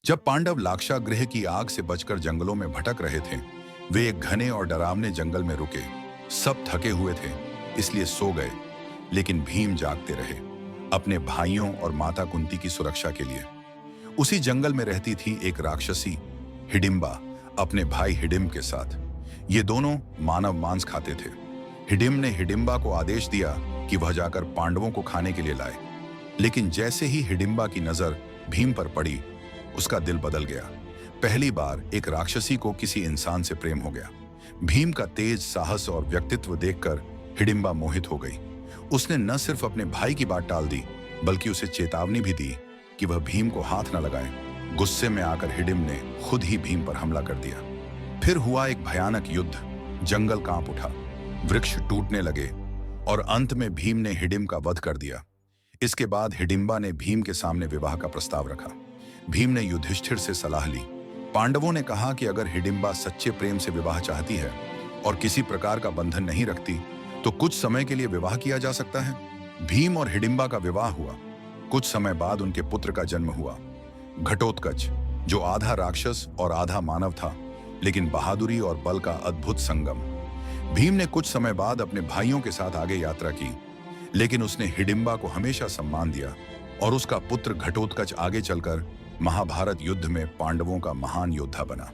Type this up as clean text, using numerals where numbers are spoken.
जब पांडव लाक्षागृह की आग से बचकर जंगलों में भटक रहे थे, वे एक घने और डरावने जंगल में रुके। सब थके हुए थे, इसलिए सो गए, लेकिन भीम जागते रहे, अपने भाइयों और माता कुंती की सुरक्षा के लिए। उसी जंगल में रहती थी एक राक्षसी, हिडिंबा, अपने भाई हिडिंब के साथ। ये दोनों मानव मांस खाते थे। हिडिंब ने हिडिंबा को आदेश दिया कि वह जाकर पांडवों को खाने के लिए लाए। लेकिन जैसे ही हिडिंबा की नजर भीम पर पड़ी, उसका दिल बदल गया। पहली बार एक राक्षसी को किसी इंसान से प्रेम हो गया। भीम का तेज साहस और व्यक्तित्व देखकर हिडिंबा मोहित हो गई। उसने न सिर्फ अपने भाई की बात टाल दी, बल्कि उसे चेतावनी भी दी कि वह भीम को हाथ न लगाए। गुस्से में आकर हिडिंब ने खुद ही भीम पर हमला कर दिया। फिर हुआ एक भयानक युद्ध। जंगल कांप उठा, वृक्ष टूटने लगे और अंत में भीम ने हिडिंब का वध कर दिया। इसके बाद हिडिंबा ने भीम के सामने विवाह का प्रस्ताव रखा। भीम ने युधिष्ठिर से सलाह ली। पांडवों ने कहा कि अगर हिडिंबा सच्चे प्रेम से विवाह चाहती है और किसी प्रकार का बंधन नहीं रखती, तो कुछ समय के लिए विवाह किया जा सकता है। भीम और हिडिंबा का विवाह हुआ। कुछ समय बाद उनके पुत्र का जन्म हुआ, घटोत्कच, जो आधा राक्षस और आधा मानव था, लेकिन बहादुरी और बल का अद्भुत संगम। भीम ने कुछ समय बाद अपने भाइयों के साथ आगे यात्रा की, लेकिन उसने हिडिंबा को हमेशा सम्मान दिया और उसका पुत्र घटोत्कच आगे चलकर महाभारत युद्ध में पांडवों का महान योद्धा बना।